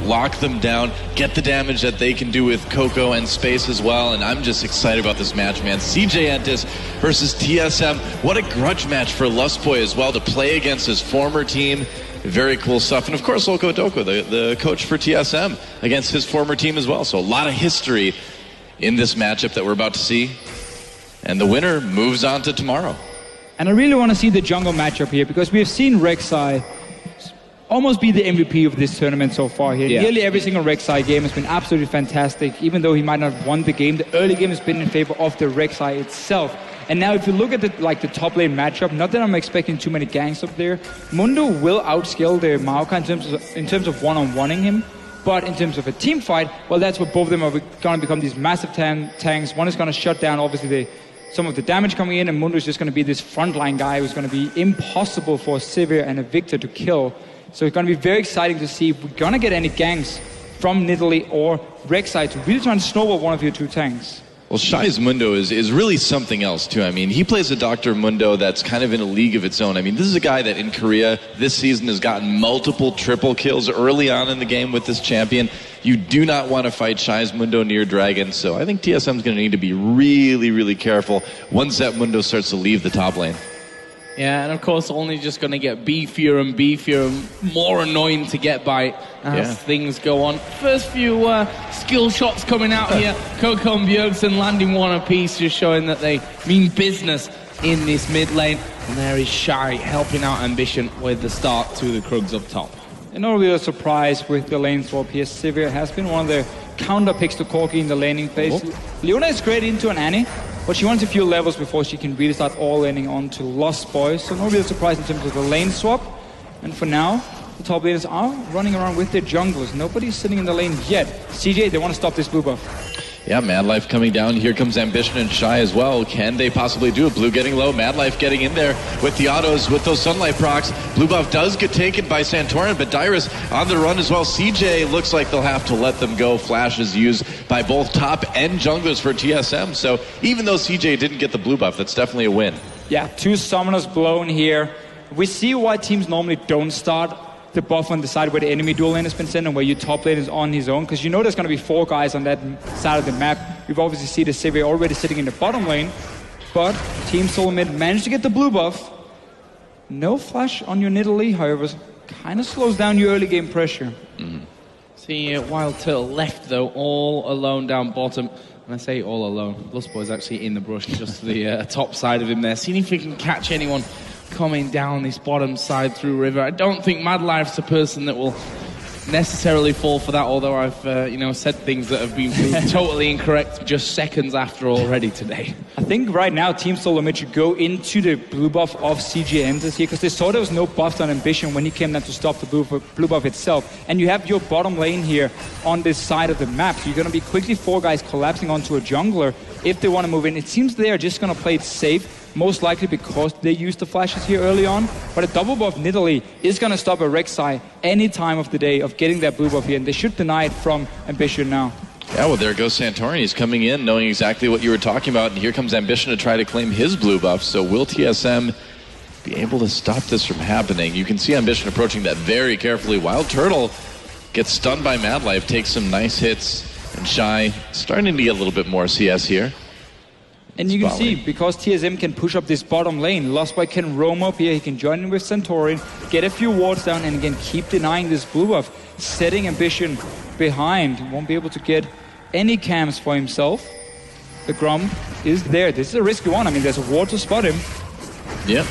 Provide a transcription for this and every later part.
lock them down, get the damage that they can do with CoCo and space as well, and I'm just excited about this match, man. CJ Entus versus TSM. What a grudge match for Lustboy as well to play against his former team. Very cool stuff. And of course, Loko Doko, the coach for TSM, against his former team as well. So a lot of history in this matchup that we're about to see. And the winner moves on to tomorrow. And I really want to see the jungle matchup here, because we have seen Rek Sai almost be the MVP of this tournament so far here. Yeah. Nearly every single Rek Sai game has been absolutely fantastic. Even though he might not have won the game, the early game has been in favor of the Rek Sai itself. And now if you look at the top lane matchup, not that I'm expecting too many ganks up there, Mundo will outscale the Maokai in terms of one-on-oneing him. But in terms of a team fight, well, that's what both of them are going to become, these massive tanks. One is going to shut down, obviously, some of the damage coming in, and Mundo is just going to be this frontline guy who's going to be impossible for a Sivir and a Viktor to kill. So it's going to be very exciting to see if we're going to get any ganks from Nidalee or Rek Sai to really try and snowball one of your two tanks. Well, Shai's Mundo is really something else, too. I mean, he plays a Dr. Mundo that's kind of in a league of its own. I mean, this is a guy that in Korea this season has gotten multiple triple kills early on in the game with this champion. You do not want to fight Shai's Mundo near Dragon, so I think TSM's going to need to be really, really careful once that Mundo starts to leave the top lane. Yeah, and of course, only just going to get beefier and more annoying to get by as things go on. First few skill shots coming out here. CoCo and Bjergsen landing one apiece, just showing that they mean business in this mid lane. And there is Shai helping out Ambition with the start to the Krugs up top. And no real surprise with the lane swap here. Sivir has been one of the counter picks to Corki in the laning phase. Leona is great into an Annie, but she wants a few levels before she can really start all laning onto Lustboy. So no real surprise in terms of the lane swap. And for now, the top laners are running around with their junglers. Nobody's sitting in the lane yet. CJ, they want to stop this blue buff. Yeah, Madlife coming down. Here comes Ambition and Shai as well. Can they possibly do it? Blue getting low. Madlife getting in there with the autos, with those Sunlight procs. Blue buff does get taken by Santorin, but Dyrus on the run as well. CJ looks like they'll have to let them go. Flash is used by both top and junglers for TSM. So even though CJ didn't get the blue buff, that's definitely a win. Yeah, two summoners blown here. We see why teams normally don't start the buff on the side where the enemy dual lane has been sent and where your top lane is on his own, because you know there's going to be 4 guys on that side of the map. You've obviously seen the Sivir already sitting in the bottom lane, but Team Solomid managed to get the blue buff. No flash on your Nidalee, however, kind of slows down your early game pressure. See, WIldturtle left though, all alone down bottom. And I say all alone, Lustboy's actually in the brush just to the top side of him there. Seeing if he can catch anyone coming down this bottom side through river. I don't think Madlife's a person that will necessarily fall for that, although I've said things that have been proved totally incorrect just seconds after already today. I think right now Team Solomid should go into the blue buff of CJ Entus here, because they saw there was no buffs on Ambition when he came down to stop the blue buff itself. And you have your bottom lane here on this side of the map, so you're going to be quickly 4 guys collapsing onto a jungler if they want to move in. It seems they are just going to play it safe, most likely because they used the flashes here early on. But a double buff Nidalee is going to stop a Rek Sai any time of the day of getting that blue buff here, and they should deny it from Ambition now. Yeah, well, there goes Santorin. He's coming in knowing exactly what you were talking about, and here comes Ambition to try to claim his blue buff. So will TSM be able to stop this from happening? You can see Ambition approaching that very carefully. WIldturtle gets stunned by Madlife, takes some nice hits, and Shai starting to get a little bit more CS here. And you can see, because TSM can push up this bottom lane, Lustboy can roam up here, he can join in with Santorin, get a few wards down, and again keep denying this blue buff, setting Ambition behind. He won't be able to get any cams for himself. The Grump is there. This is a risky one. I mean, there's a ward to spot him. Yeah.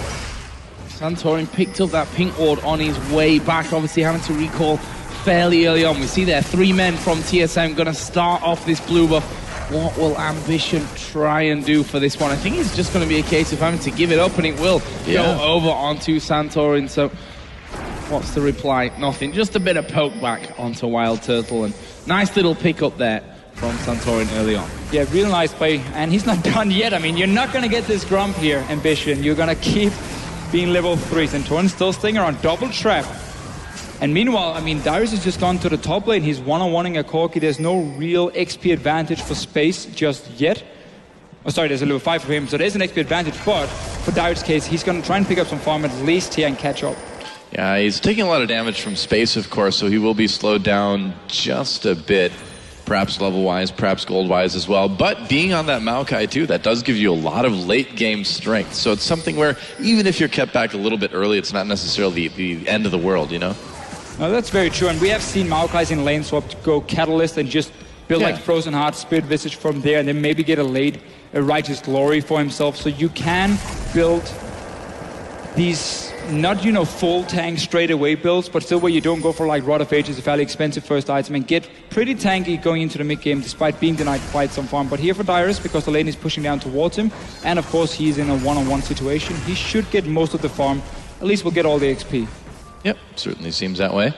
Santorin picked up that pink ward on his way back, obviously having to recall fairly early on. We see there 3 men from TSM going to start off this blue buff. What will Ambition try and do for this one? I think it's just going to be a case of having to give it up, and it will go over onto Santorin. So what's the reply? Nothing. Just a bit of poke back onto WIldturtle, and nice little pick up there from Santorin early on. Yeah, real nice play, and he's not done yet. I mean, you're not going to get this Grump here, Ambition. You're going to keep being level 3. Santorin still staying around, double trap. And meanwhile, I mean, Dyrus has just gone to the top lane. He's one-on-oneing a Corki. There's no real XP advantage for space just yet. Oh, sorry, there's a level 5 for him, so there's an XP advantage. But for Dyrus' case, he's going to try and pick up some farm at least here and catch up. Yeah, he's taking a lot of damage from space, of course, so he will be slowed down just a bit, perhaps level-wise, perhaps gold-wise as well. But being on that Maokai, too, that does give you a lot of late-game strength. So it's something where even if you're kept back a little bit early, it's not necessarily the end of the world, you know? No, that's very true, and we have seen Maokai's in lane swap to go Catalyst and just build like Frozen Heart, Spirit Visage from there, and then maybe get a Righteous Glory for himself. So you can build these, not, you know, full tank straight away builds, but still where you don't go for like Rod of Ages, a fairly expensive first item, and get pretty tanky going into the mid game despite being denied quite some farm. But here for Dyrus, because the lane is pushing down towards him, and of course he's in a one-on-one situation, he should get most of the farm. At least we'll get all the XP. Yep, certainly seems that way.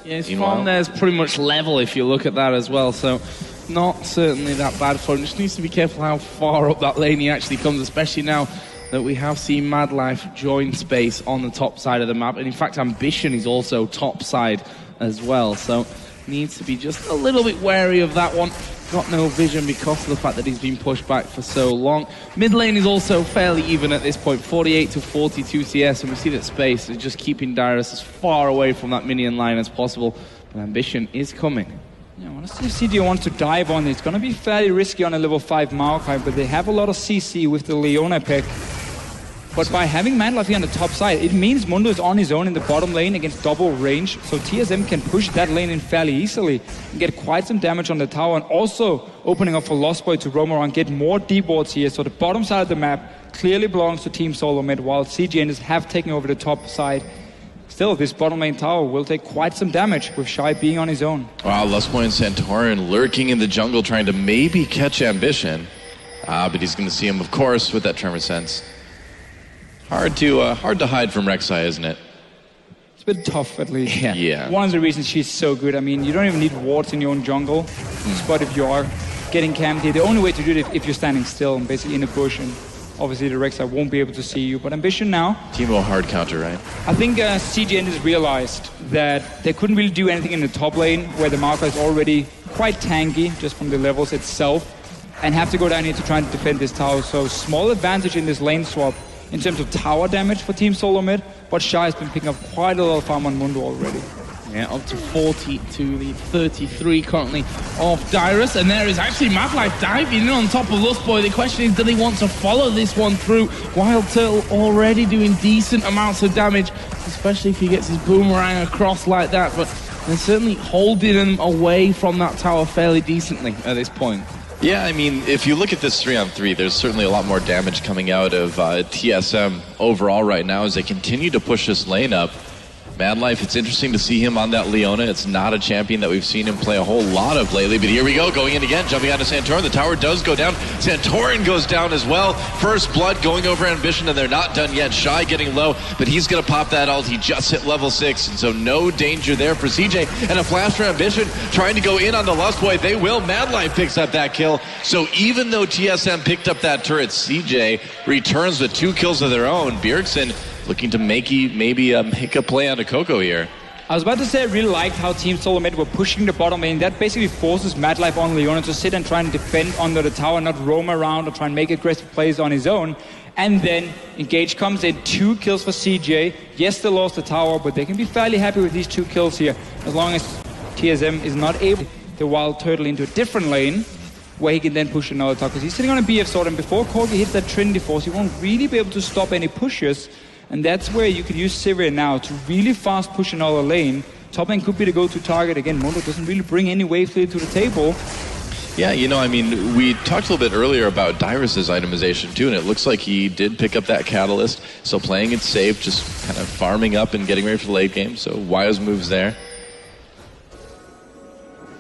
Yeah, his farm there is pretty much level if you look at that as well, so not certainly that bad for him. Just needs to be careful how far up that lane he actually comes, especially now that we have seen Madlife join space on the top side of the map, and in fact Ambition is also top side as well, so needs to be just a little bit wary of that one. Got no vision because of the fact that he's been pushed back for so long. Mid lane is also fairly even at this point, 48 to 42 CS, and we see that space is just keeping Dyrus as far away from that minion line as possible, but Ambition is coming. Yeah, I want to see if CJ wants to dive on it. It's going to be fairly risky on a level 5 Maokai, but they have a lot of CC with the Leona pick. But by having Madlife here on the top side, it means Mundo is on his own in the bottom lane against double range, so TSM can push that lane in fairly easily and get quite some damage on the tower, and also opening up for Lustboy to roam around, get more deep wards here. So the bottom side of the map clearly belongs to Team Solomid, while CJ Entus have taken over the top side. Still, this bottom lane tower will take quite some damage with Shai being on his own. Wow, Lustboy and Santorin lurking in the jungle trying to maybe catch Ambition. But he's going to see him, of course, with that Tremor Sense. Hard to hide from Rek Sai, isn't it? It's a bit tough, at least. Yeah. One of the reasons she's so good. I mean, you don't even need wards in your own jungle. But if you are getting camped here, the only way to do it is if you're standing still and basically in a bush. And obviously, the Rek Sai won't be able to see you. But Ambition now. Teemo hard counter, right? I think CJ Entus realized that they couldn't really do anything in the top lane, where the Maokai is already quite tanky just from the levels itself, and have to go down here to try and defend this tower. So small advantage in this lane swap in terms of tower damage for Team Solomid, but Shai has been picking up quite a lot of farm on Mundo already. Yeah, up to 40 to the 33 currently of Dyrus, and there is actually Madlife diving in on top of Lustboy. The question is, do they want to follow this one through? WIldturtle already doing decent amounts of damage, especially if he gets his boomerang across like that, but they're certainly holding him away from that tower fairly decently at this point. Yeah, I mean, if you look at this 3-on-3, there's certainly a lot more damage coming out of TSM overall right now as they continue to push this lane up. Madlife, it's interesting to see him on that Leona. It's not a champion that we've seen him play a whole lot of lately, but here we go, going in again, jumping onto Santorin. The tower does go down. Santorin goes down as well. First blood going over Ambition, and they're not done yet. Shai getting low, but he's going to pop that ult. He just hit level 6, and so no danger there for CJ. And a flash for Ambition, trying to go in on the Lustboy. They will. Madlife picks up that kill. So even though TSM picked up that turret, CJ returns with 2 kills of their own. Bjergsen looking to maybe make a play on a CoCo here. I was about to say I really liked how Team Solomid were pushing the bottom lane. That basically forces Madlife on Leona to sit and try and defend under the tower, not roam around or try and make aggressive plays on his own. And then Engage comes in, 2 kills for CJ. Yes, they lost the tower, but they can be fairly happy with these 2 kills here, as long as TSM is not able to WIldturtle into a different lane, where he can then push another tower. Because he's sitting on a BF sword, and before Corki hits that Trinity Force, he won't really be able to stop any pushes. And that's where you could use Sivir now to really fast push another lane. Top lane could be the go-to target. Again, Mundo doesn't really bring any wave clear to the table. Yeah, you know, I mean, we talked a little bit earlier about Dyrus' itemization too, and it looks like he did pick up that Catalyst. So playing it safe, just kind of farming up and getting ready for the late game. So wise moves there.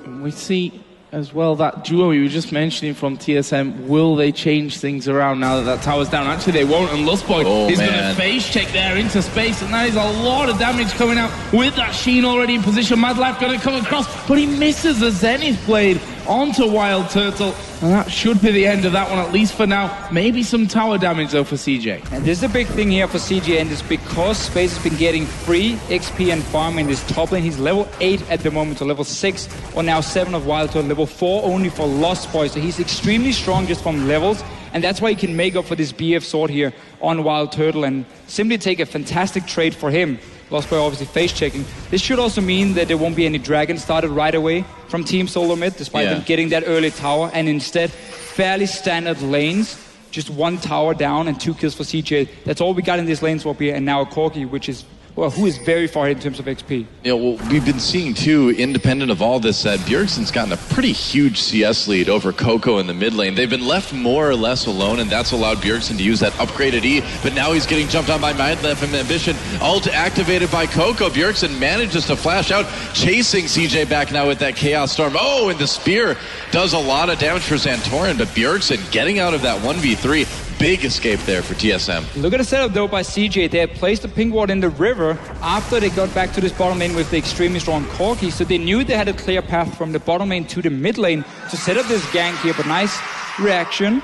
We see as well that duo you were just mentioning from TSM. Will they change things around now that that tower's down? Actually, they won't, and Lustboy is going to face check there into space, and that is a lot of damage coming out with that Sheen already in position. Madlife going to come across, but he misses the Zenith Blade onto WIldturtle, and that should be the end of that one, at least for now. Maybe some tower damage though for CJ. And this is a big thing here for CJ, and it's because Space has been getting free XP and farm in this top lane. He's level 8 at the moment, so level 6 or now 7 of WIldturtle, level 4 only for Lustboy, so he's extremely strong just from levels, and that's why he can make up for this BF sword here on WIldturtle and simply take a fantastic trade for him. Lustboy obviously face-checking. This should also mean that there won't be any Dragon started right away from Team Solomid, despite them getting that early tower, and instead, fairly standard lanes, just 1 tower down and 2 kills for CJ. That's all we got in this lane swap here, and now a Corki, which is, well, who is very far ahead in terms of XP. Yeah, well, we've been seeing, too, independent of all this, that Bjergsen's gotten a pretty huge CS lead over CoCo in the mid lane. They've been left more or less alone, and that's allowed Bjergsen to use that upgraded E, but now he's getting jumped on by Madlife and Ambition. Ult activated by CoCo. Bjergsen manages to flash out, chasing CJ back now with that Chaos Storm. Oh, and the Spear does a lot of damage for Santorin, but Bjergsen getting out of that 1v3. Big escape there for TSM. Look at the setup though by CJ. They had placed the pink ward in the river after they got back to this bottom lane with the extremely strong Corki. So they knew they had a clear path from the bottom lane to the mid lane to set up this gank here. But nice reaction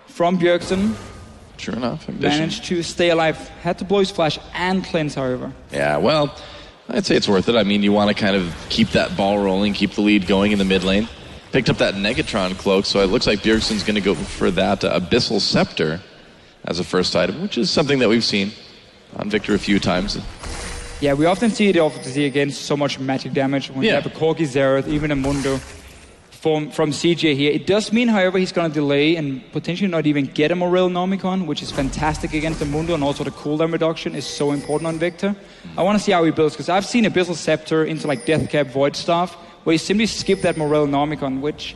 from Bjergsen. Sure enough, Ambition managed to stay alive. Had to blow his flash and cleanse, however. Yeah, well, I'd say it's worth it. I mean, you want to kind of keep that ball rolling, keep the lead going in the mid lane. Picked up that Negatron cloak, so it looks like Bjergsen's going to go for that Abyssal Scepter as a first item, which is something that we've seen on Viktor a few times. Yeah, we often see it obviously against so much magic damage when you have a Corki Xerath, even a Mundo from CJ here. It does mean, however, he's going to delay and potentially not even get a Morel Nomicon, which is fantastic against the Mundo, and also the cooldown reduction is so important on Viktor. I want to see how he builds, because I've seen Abyssal Scepter into like Deathcap Void Staff, where you simply skip that Morel Nomicon, which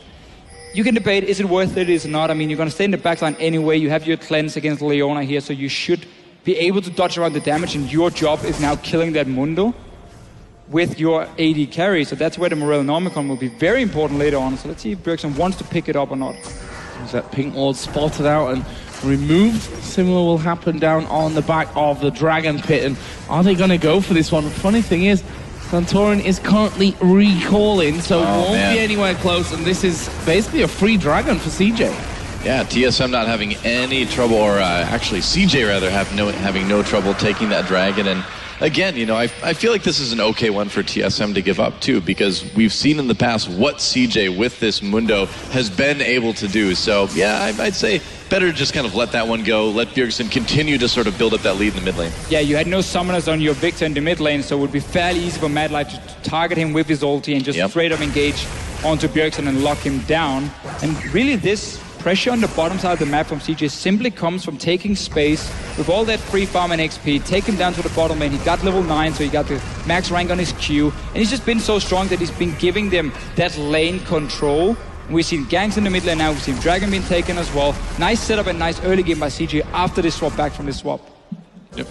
you can debate, is it worth it, is it not? I mean, you're going to stay in the backline anyway. You have your cleanse against Leona here, so you should be able to dodge around the damage, and your job is now killing that Mundo with your AD carry. So that's where the Morel Nomicon will be very important later on. So let's see if Bjergsen wants to pick it up or not. There's that pink ward spotted out and removed. Similar will happen down on the back of the Dragon Pit. And are they going to go for this one? The funny thing is, Santorin is currently recalling, so won't be anywhere close, and this is basically a free Dragon for CJ. Yeah, TSM not having any trouble, or actually CJ rather having no trouble taking that Dragon. And again, you know, I feel like this is an okay one for TSM to give up too, because we've seen in the past what CJ with this Mundo has been able to do. So yeah, I'd say better just kind of let that one go. Let Bjergsen continue to sort of build up that lead in the mid lane. Yeah, you had no summoners on your Viktor in the mid lane, so it would be fairly easy for Madlife to target him with his ulti and just straight up engage onto Bjergsen and lock him down. And really this pressure on the bottom side of the map from CJ simply comes from taking space with all that free farm and XP, take him down to the bottom lane. He got level 9, so he got the max rank on his Q, and he's just been so strong that he's been giving them that lane control. We've seen ganks in the mid lane now, we've seen Dragon being taken as well. Nice setup and nice early game by CJ after this swap back from this swap. Yep.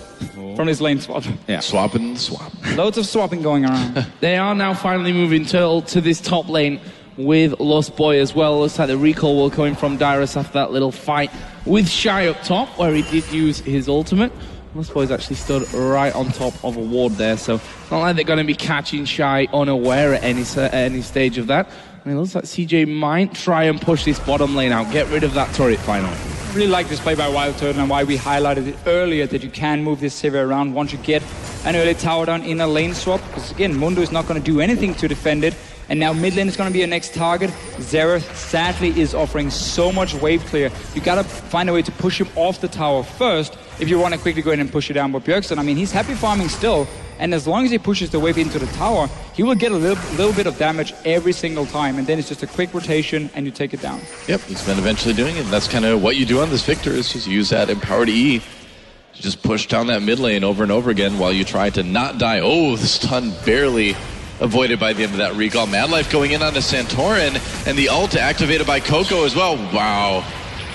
From his lane swap. Yeah. Swapping the swap. Loads of swapping going around. They are now finally moving to this top lane with Lustboy as well. Looks like the recall will come in from Dyrus after that little fight with Shai up top, where he did use his ultimate. Lustboy's actually stood right on top of a ward there, so it's not like they're going to be catching Shai unaware at any stage of that. And it looks like CJ might try and push this bottom lane out, get rid of that turret final. I really like this play by WIldturtle and why we highlighted it earlier, that you can move this Sivir around once you get an early tower down in a lane swap. Because again, Mundo is not going to do anything to defend it. And now mid lane is going to be your next target. Xerath sadly is offering so much wave clear. You got to find a way to push him off the tower first if you want to quickly go in and push it down. But Bjergsen, I mean, he's happy farming still. And as long as he pushes the wave into the tower, he will get a little bit of damage every single time. And then it's just a quick rotation and you take it down. Yep, he's been eventually doing it. And that's kind of what you do on this Viktor, is just use that empowered E to just push down that mid lane over and over again while you try to not die. Oh, the stun barely avoided by the end of that recall. Madlife going in onto Santorin, and the ult activated by CoCo as well. Wow,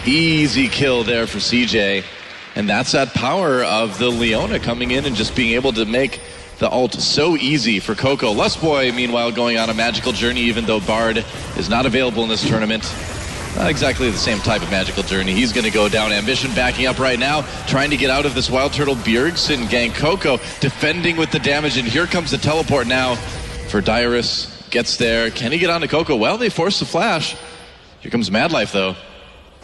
easy kill there for CJ. And that's that power of the Leona coming in and just being able to make the ult so easy for CoCo. Lustboy, meanwhile, going on a magical journey, even though Bard is not available in this tournament. Not exactly the same type of magical journey. He's going to go down. Ambition backing up right now, trying to get out of this WIldturtle Bjergsen gang. CoCo defending with the damage, and here comes the teleport now for Dyrus. Gets there. Can he get onto CoCo? Well, they force the flash. Here comes Madlife, though.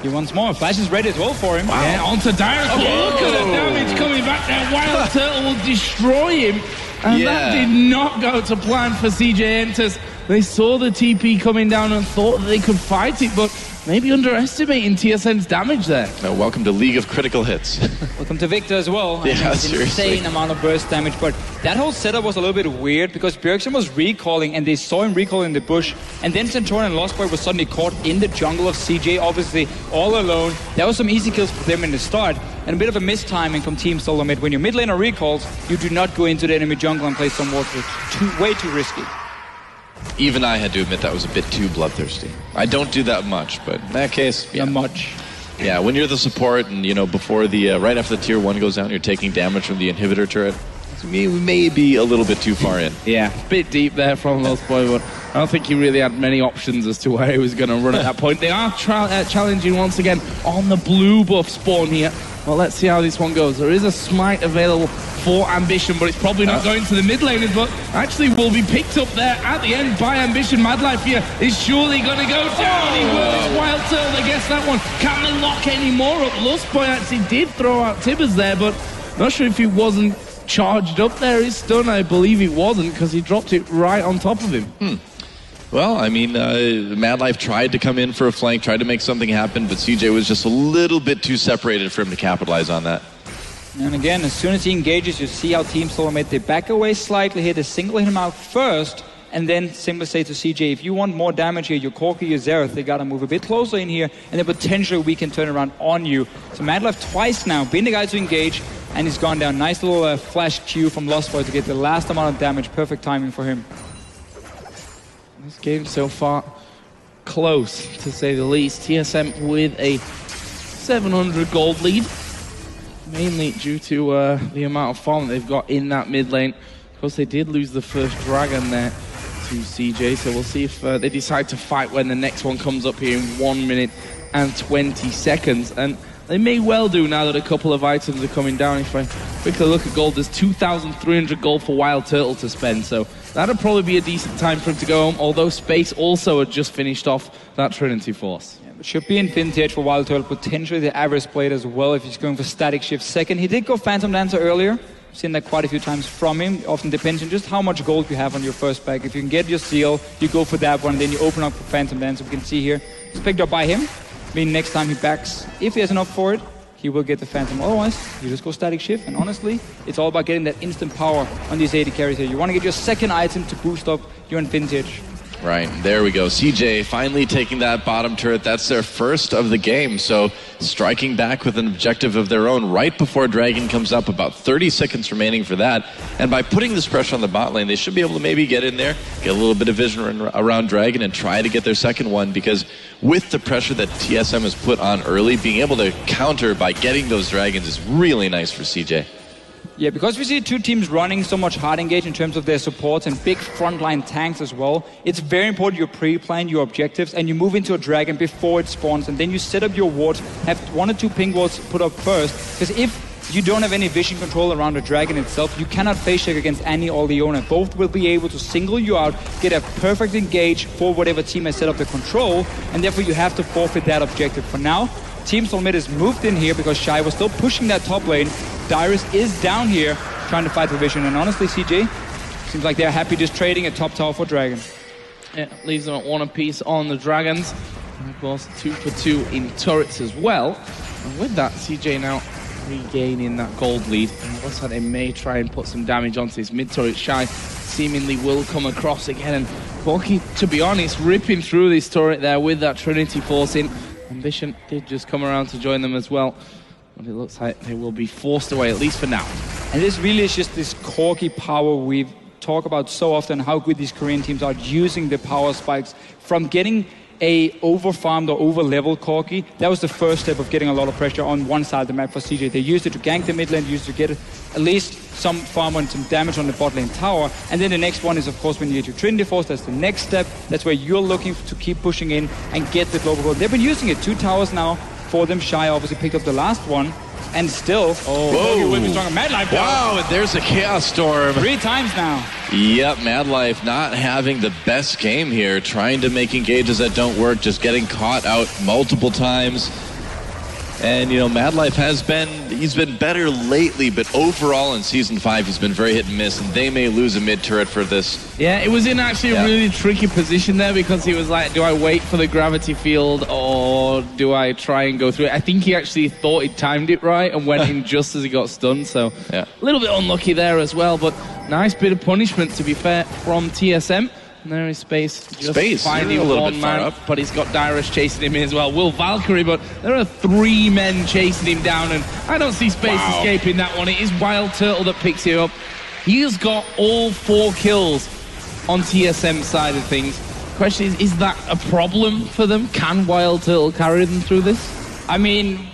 He wants more. Flash is ready as well for him. Wow. Yeah, onto Dyrus. Oh, look at the damage coming back there. WIldturtle will destroy him. And that did not go to plan for CJ Entus. They saw the TP coming down and thought that they could fight it, but maybe underestimating TSM's damage there. No, welcome to League of Critical Hits. Welcome to Viktor as well. Yeah, insane amount of burst damage, but that whole setup was a little bit weird because Bjergsen was recalling and they saw him recalling in the bush, and then Santorin and Lustboy was suddenly caught in the jungle of CJ, obviously all alone. There was some easy kills for them in the start, and a bit of a mistiming from Team Solomid. When your mid laner recalls, you do not go into the enemy jungle and play some water. It's way too risky. Even I had to admit that was a bit too bloodthirsty. I don't do that much, but in that case, yeah. Not much. Yeah, when you're the support and, you know, before the, right after the tier 1 goes down, you're taking damage from the inhibitor turret. We may be a little bit too far in. Yeah, a bit deep there from Lustboy, but I don't think he really had many options as to where he was going to run at that point. They are challenging once again on the blue buff spawn here. Well, let's see how this one goes. There is a smite available for Ambition, but it's probably not going to the mid laners, but actually will be picked up there at the end by Ambition. Madlife here is surely going to go down. He will. It's WIldturtle. I guess that one can't really lock any more up. Lustboy actually did throw out Tibbers there, but not sure if he wasn't charged up there. His stun, I believe he wasn't, because he dropped it right on top of him. Well, I mean, Madlife tried to come in for a flank, tried to make something happen, but CJ was just a little bit too separated for him to capitalize on that. And again, as soon as he engages, you see how Team Solomid, they back away slightly here, they single him out first, and then simply say to CJ, if you want more damage here, your Corki, your Xerath, they gotta move a bit closer in here, and then potentially we can turn around on you. So Madlife twice now, being the guy to engage, and he's gone down. Nice little flash Q from Lustboy to get the last amount of damage. Perfect timing for him. This game so far, close to say the least. TSM with a 700 gold lead, mainly due to the amount of farm they've got in that mid lane. Of course, they did lose the first dragon there to CJ, so we'll see if they decide to fight when the next one comes up here in 1 minute and 20 seconds. And they may well do now that a couple of items are coming down. If I quickly look at gold, there's 2,300 gold for WIldturtle to spend, so that'll probably be a decent time for him to go home, although Space also had just finished off that Trinity Force. Yeah, but should be in vintage for WIldturtle, potentially the average blade as well if he's going for static shift second. He did go Phantom Dancer earlier. I've seen that quite a few times from him. It often depends on just how much gold you have on your first pack. If you can get your seal, you go for that one, then you open up for Phantom Dancer. We can see here, it's picked up by him. I mean, next time he backs, if he has enough for it, he will get the Phantom. Otherwise, you just go static shift. And honestly, it's all about getting that instant power on these AD carries here. You want to get your second item to boost up your vintage. Right, there we go. CJ finally taking that bottom turret. That's their first of the game. So striking back with an objective of their own right before Dragon comes up. About 30 seconds remaining for that. And by putting this pressure on the bot lane, they should be able to maybe get in there, get a little bit of vision around Dragon and try to get their second one. Because with the pressure that TSM has put on early, being able to counter by getting those Dragons is really nice for CJ. Yeah, because we see two teams running so much hard engage in terms of their supports and big frontline tanks as well, it's very important you pre-plan your objectives and you move into a dragon before it spawns, and then you set up your wards, have 1 or 2 ping wards put up first, because if you don't have any vision control around the dragon itself, you cannot face check against Annie or Leona. Both will be able to single you out, get a perfect engage for whatever team has set up the control, and therefore you have to forfeit that objective. For now, Team Solomid is moved in here because Shai was still pushing that top lane. Dyrus is down here trying to fight for vision, and honestly, CJ, seems like they're happy just trading a top tower for Dragon. Yeah, leaves them at 1 apiece on the Dragons. And of course, 2 for 2 in turrets as well. And with that, CJ now regaining that gold lead. And it looks like they may try and put some damage onto this mid turret. Shai seemingly will come across again. And Corki, to be honest, ripping through this turret there with that Trinity Force in. Ambition did just come around to join them as well. But it looks like they will be forced away, at least for now. And this really is just this Corki power we talk about so often, how good these Korean teams are using the power spikes. From getting a over-farmed or over-leveled Corki, that was the first step of getting a lot of pressure on one side of the map for CJ. They used it to gank the mid lane, used it to get at least some farm and some damage on the bot lane tower. And then the next one is, of course, when you get your Trinity Force, that's the next step. That's where you're looking to keep pushing in and get the global gold. They've been using it, 2 towers now for them. Shai obviously picked up the last one. And still, Madlife. Wow, and there's a Chaos Storm. 3 times now. Yep, Madlife not having the best game here, trying to make engages that don't work, just getting caught out multiple times. And, you know, Madlife he's been better lately, but overall in Season 5, he's been very hit and miss, and they may lose a mid-turret for this. Yeah, it was in actually a really tricky position there because he was like, do I wait for the gravity field or do I try and go through it? I think he actually thought he timed it right and went in just as he got stunned, so a little bit unlucky there as well, but nice bit of punishment, to be fair, from TSM. And there is Space. Just finding a little one bit far man, up. but he's got Dyrus chasing him as well. Will Valkyrie, but there are 3 men chasing him down, and I don't see Space escaping that one. It is WIldturtle that picks him up. He has got all 4 kills on TSM side of things. Question is that a problem for them? Can WIldturtle carry them through this? I mean,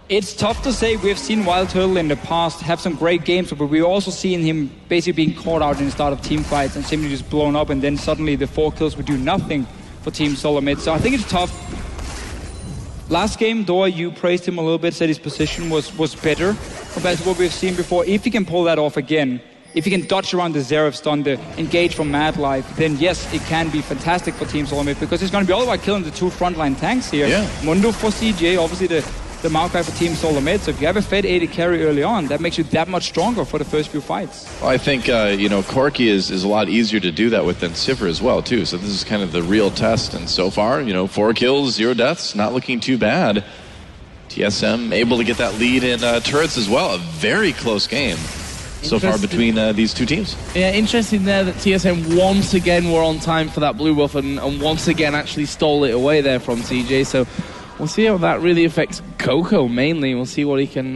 it's tough to say. We've seen WIldturtle in the past have some great games, but we've also seen him basically being caught out in the start of team fights and simply just blown up, and then suddenly the 4 kills would do nothing for Team Solomid. So I think it's tough. Last game, Dora, you praised him a little bit, said his position was better compared to what we've seen before. If he can pull that off again, if he can dodge around the Xerath stun, the engage from Madlife, then yes, it can be fantastic for Team Solomid, because it's going to be all about killing the 2 frontline tanks here. Yeah. Mundo for CJ, obviously the Maokai for Team Solomid. So if you have a Fed 80 carry early on, that makes you that much stronger for the first few fights. Well, I think, you know, Corki is a lot easier to do that with than Sivir as well, too. So this is kind of the real test. And so far, you know, 4 kills, 0 deaths, not looking too bad. TSM able to get that lead in turrets as well. A very close game so far between these 2 teams. Yeah, interesting there that TSM once again were on time for that blue buff and once again actually stole it away there from CJ. So we'll see how that really affects CoCo mainly. We'll see what he can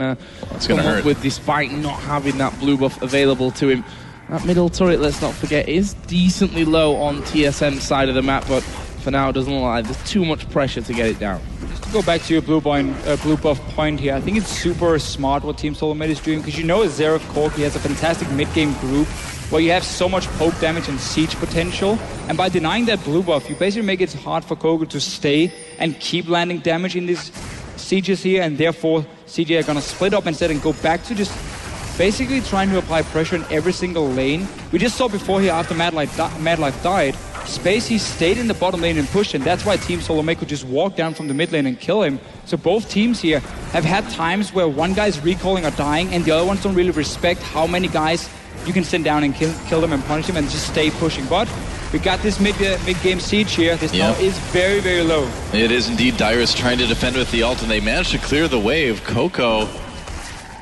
come up with despite not having that blue buff available to him. That middle turret, let's not forget, is decently low on TSM's side of the map, but for now it doesn't look like there's too much pressure to get it down. Just to go back to your blue buff point here, I think it's super smart what Team Solomid is doing, because you know Xerath Corki has a fantastic mid-game group where you have so much poke damage and siege potential, and by denying that blue buff, you basically make it hard for CoCo to stay and keep landing damage in these sieges here, and therefore CJ are gonna split up instead and go back to just basically trying to apply pressure in every single lane. We just saw before here, after Madlife died, Space, he stayed in the bottom lane and pushed, and that's why Team Solomid could just walk down from the mid lane and kill him. So both teams here have had times where one guy's recalling or dying, and the other ones don't really respect how many guys you can send down and kill them and punish them and just stay pushing. But we got this mid-game siege here. This tower is very, very low. It is indeed. Dyrus trying to defend with the ult, and they managed to clear the wave. CoCo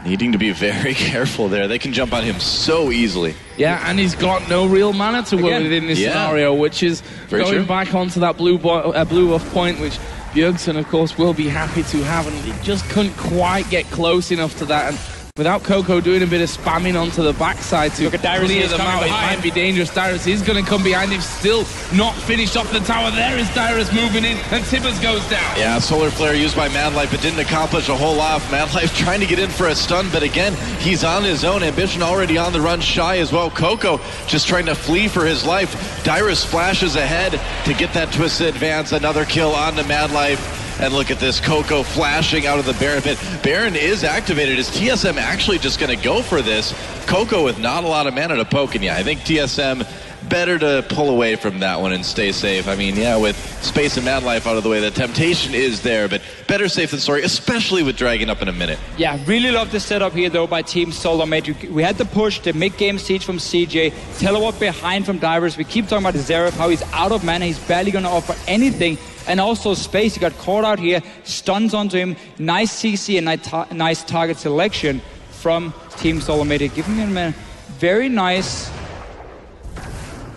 needing to be very careful there. They can jump on him so easily. Yeah, and he's got no real mana to work with in this scenario, which is very going back onto that blue buff point, which Bjergsen, of course, will be happy to have, and he just couldn't quite get close enough to that. And without CoCo doing a bit of spamming onto the backside to clear them out, it might be dangerous. Dyrus is going to come behind him, still not finished off the tower. There is Dyrus moving in, and Tibbers goes down. Yeah, Solar Flare used by Madlife, but didn't accomplish a whole lot. Madlife trying to get in for a stun, but again, he's on his own. Ambition already on the run, Shy as well. CoCo just trying to flee for his life. Dyrus splashes ahead to get that twisted advance. Another kill on to Madlife. And look at this, CoCo flashing out of the Baron pit. Baron is activated. Is TSM actually just going to go for this? CoCo with not a lot of mana to poke, and I think TSM better to pull away from that one and stay safe. I mean, with Space and Madlife out of the way, the temptation is there, but better safe than sorry, especially with Dragon up in a minute. Yeah, really love the setup here, though, by Team Solomid. We had the push, the mid-game siege from CJ, teleport behind from Dyrus. We keep talking about Xerath, how he's out of mana, he's barely going to offer anything. And also Space, he got caught out here, stuns onto him, nice CC and nice target selection from Team Solomid, giving him a very nice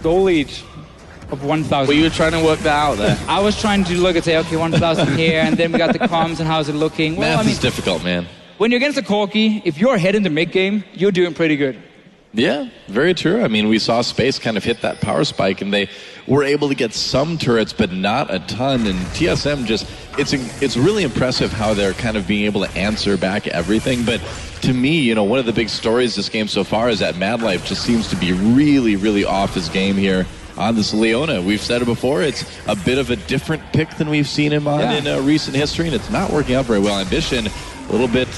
goal lead of 1,000. Well, you were trying to work that out there. I was trying to look and say, okay, 1,000 here, and then we got the comms and how's it looking. Well, Math is difficult, man. When you're against a Corki, if you're ahead in the mid-game, you're doing pretty good. Yeah, very true. I mean, we saw Space kind of hit that power spike, and they were able to get some turrets, but not a ton. And TSM just, it's really impressive how they're kind of being able to answer back everything. But to me, one of the big stories this game so far is that Madlife just seems to be really, really off his game here on this Leona. We've said it before, it's a bit of a different pick than we've seen him on in recent history, and it's not working out very well. Ambition, a little bit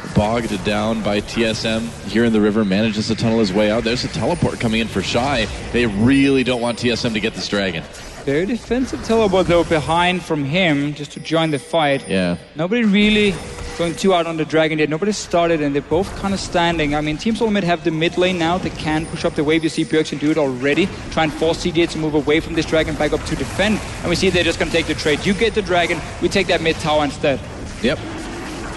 bogged down by TSM here in the river, manages to tunnel his way out. There's a teleport coming in for Shy. They really don't want TSM to get this dragon. Very defensive teleport, though, behind from him, just to join the fight. Yeah. Nobody really going too out on the dragon yet. Nobody started, and they're both kind of standing. I mean, Team Solomid have the mid lane now. They can push up the wave. You see Bjergsen do it already. Try and force CJ to move away from this dragon, back up to defend. And we see they're just going to take the trade. You get the dragon, we take that mid tower instead. Yep.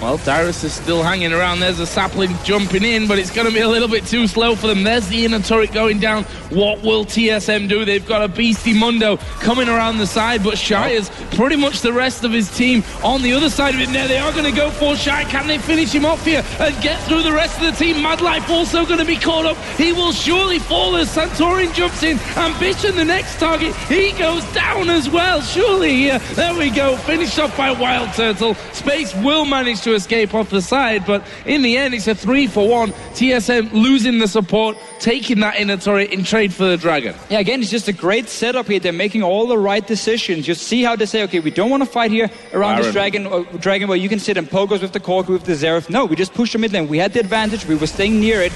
Well, Dyrus is still hanging around. There's a sapling jumping in, but it's going to be a little bit too slow for them. There's the inner turret going down. What will TSM do? They've got a beastie Mundo coming around the side, but Shy is pretty much the rest of his team on the other side of it. Now they are going to go for Shy. Can they finish him off here and get through the rest of the team? Madlife also going to be caught up. He will surely fall as Santorin jumps in. Ambition, the next target, he goes down as well. Surely, there we go. Finished off by WIldturtle. Space will manage to escape off the side, but in the end it's a 3-for-1. TSM losing the support, taking that inner turret in trade for the dragon. Yeah, again, it's just a great setup here. They're making all the right decisions. Just see how they say, okay, we don't want to fight here around this dragon where you can sit and poke us with the Corki, with the Xerath. No, we just pushed the mid lane. We had the advantage. We were staying near it.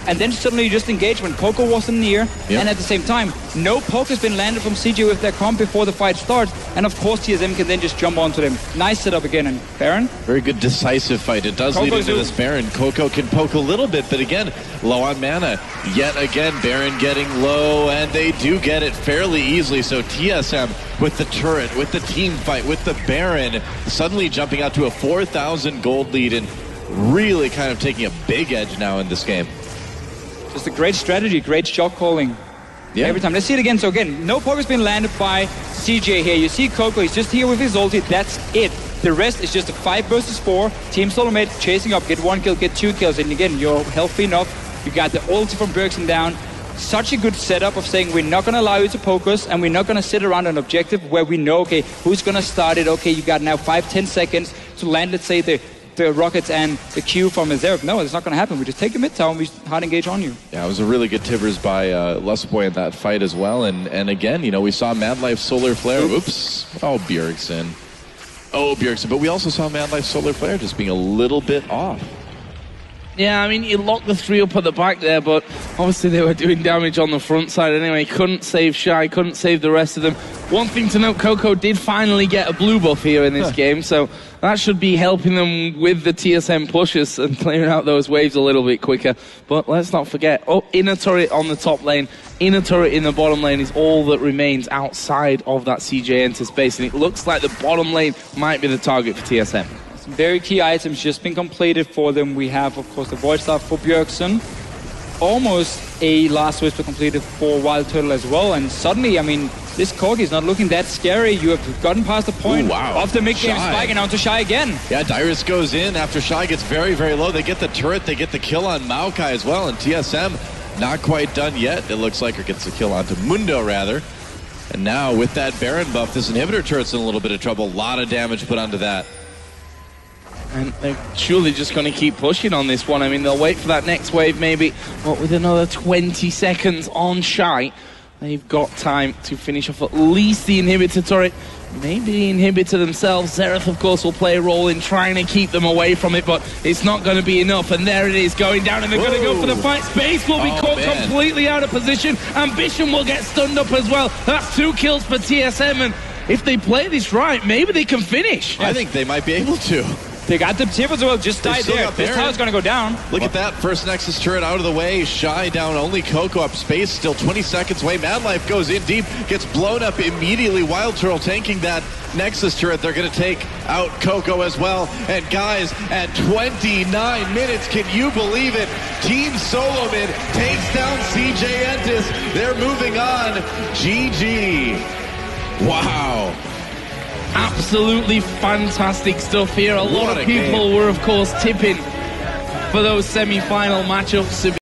And then suddenly you just engage when CoCo wasn't near. Yep. And at the same time, no poke has been landed from CJ with their comp before the fight starts. And of course, TSM can then just jump onto them. Nice setup again. And Baron? Very good decisive fight. It does lead into this Baron. CoCo can poke a little bit, but again, low on mana. Yet again, Baron getting low, and they do get it fairly easily. So TSM with the turret, with the team fight, with the Baron, suddenly jumping out to a 4,000 gold lead and really kind of taking a big edge now in this game. Just a great strategy, great shot calling. Yeah. Every time. Let's see it again. So again, no poke has been landed by CJ here. You see CoCo, he's just here with his ulti. That's it. The rest is just a 5 versus 4. Team Solomid chasing up, get 1 kill, get 2 kills. And again, you're healthy enough. You got the ulti from Bjergsen down. Such a good setup of saying we're not going to allow you to poke us, and we're not going to sit around an objective where we know, okay, who's going to start it? Okay, you got now 5-10 seconds to land, let's say, the rockets and the Q from Xerath. No, it's not going to happen. We just take the mid tower and we hard engage on you. Yeah, it was a really good Tibbers by Lustboy in that fight as well. And again, you know, we saw Madlife Solar Flare. Oops. Oh, Bjergsen. Oh, Bjergsen. But we also saw Madlife Solar Flare just being a little bit off. Yeah, I mean, he locked the 3 up at the back there, but obviously they were doing damage on the front side anyway. Couldn't save Shy, couldn't save the rest of them. One thing to note, CoCo did finally get a blue buff here in this game, so that should be helping them with the TSM pushes and clearing out those waves a little bit quicker. But let's not forget, inner turret on the top lane, inner turret in the bottom lane is all that remains outside of that CJ Entus base, and it looks like the bottom lane might be the target for TSM. Very key items just been completed for them. We have, of course, the Void Staff for Bjergsen. Almost a Last Whisper completed for WIldturtle as well. And suddenly, I mean, this Corki is not looking that scary. You have gotten past the point of the mid-game spike and onto Shy again. Yeah, Dyrus goes in after Shy gets very, very low. They get the turret, they get the kill on Maokai as well. And TSM not quite done yet, it looks like, or gets the kill onto Mundo, rather. And now with that Baron buff, this inhibitor turret's in a little bit of trouble. A lot of damage put onto that. And they're surely just going to keep pushing on this one. I mean, they'll wait for that next wave maybe, but with another 20 seconds on Shy, they've got time to finish off at least the inhibitor turret, maybe the inhibitor themselves. Xerath, of course, will play a role in trying to keep them away from it, but it's not going to be enough. And there it is, going down, and they're going to go for the fight. Space will be caught completely out of position. Ambition will get stunned up as well. That's 2 kills for TSM, and if they play this right, maybe they can finish. I think they might be able to. They got the tip as well, just died there. This tower's going to go down. Look at that, first Nexus turret out of the way. Shy down, only CoCo up. Space still 20 seconds away. Madlife goes in deep, gets blown up immediately. WIldturtle tanking that Nexus turret. They're going to take out CoCo as well. And guys, at 29 minutes, can you believe it? Team Solomid takes down CJ Entus. They're moving on. GG. Wow. Absolutely fantastic stuff here. A lot of people were, of course, tipping for those semi-final matchups.